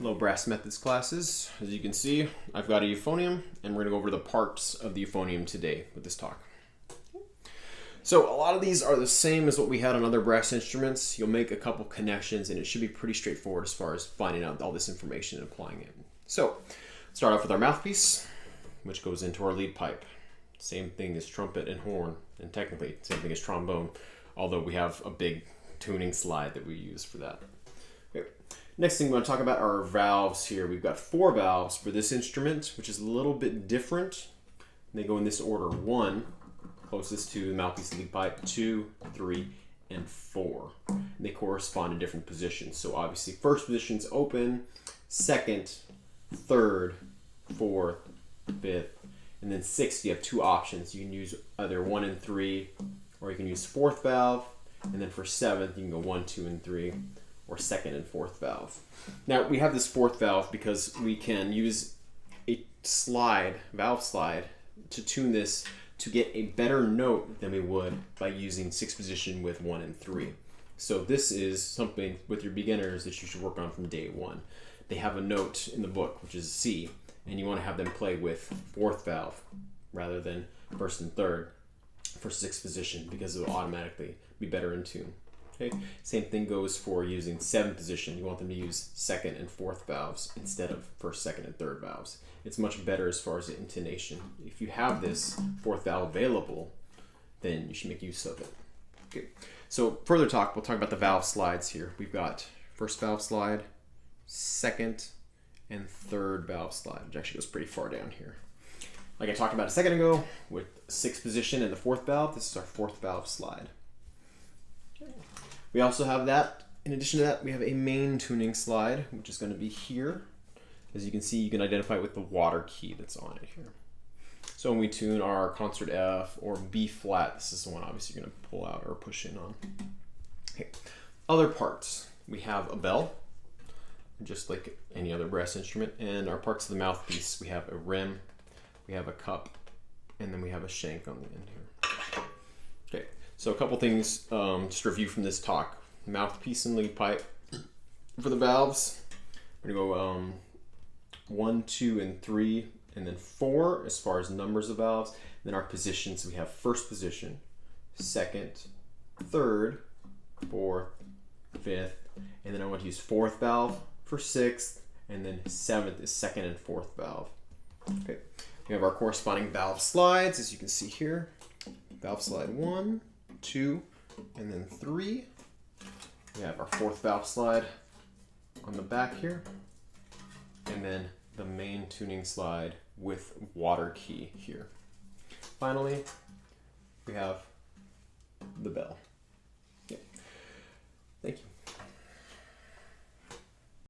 Hello, Brass Methods classes. As you can see, I've got a euphonium, and we're going to go over the parts of the euphonium today with this talk. So a lot of these are the same as what we had on other brass instruments. You'll make a couple connections, and it should be pretty straightforward as far as finding out all this information and applying it. So start off with our mouthpiece, which goes into our lead pipe. Same thing as trumpet and horn, and technically same thing as trombone, although we have a big tuning slide that we use for that. Okay. Next thing we want to talk about are our valves here. We've got 4 valves for this instrument, which is a little bit different. They go in this order: 1, closest to the mouthpiece lead pipe, 2, 3, and 4. And they correspond to different positions. So obviously first position's open, second, third, fourth, fifth, and then 6th. You have 2 options. You can use either 1 and 3, or you can use 4th valve, and then for 7th you can go 1, 2, and 3, or 2nd and 4th valve. Now we have this 4th valve because we can use a valve slide, to tune this to get a better note than we would by using 6th position with 1 and 3. So this is something with your beginners that you should work on from day 1. They have a note in the book, which is C, and you want to have them play with 4th valve rather than 1st and 3rd for 6th position, because it will automatically be better in tune. Okay. Same thing goes for using 7th position. You want them to use 2nd and 4th valves instead of 1st, 2nd, and 3rd valves. It's much better as far as the intonation. If you have this 4th valve available, then you should make use of it. Okay. So further talk, we'll talk about the valve slides here. We've got 1st valve slide, 2nd, and 3rd valve slide, which actually goes pretty far down here. Like I talked about a second ago, with 6th position and the 4th valve, this is our 4th valve slide. We also have that. In addition to that, we have a main tuning slide, which is going to be here. As you can see, you can identify it with the water key that's on it here. So when we tune our concert F or B flat, this is the one obviously you're going to pull out or push in on. Okay. Other parts. We have a bell, just like any other brass instrument, and our parts of the mouthpiece. We have a rim, we have a cup, and then we have a shank on the end here. Okay. So a couple things just to review from this talk. Mouthpiece and lead pipe. For the valves, we're going to go 1, 2, and 3, and then 4 as far as numbers of valves. And then our positions, we have 1st position, 2nd, 3rd, 4th, 5th, and then I want to use 4th valve for 6th, and then 7th is 2nd and 4th valve. Okay. We have our corresponding valve slides, as you can see here. Valve slide 1, 2, and then 3. We have our 4th valve slide on the back here, and then the main tuning slide with water key here. Finally, we have the bell.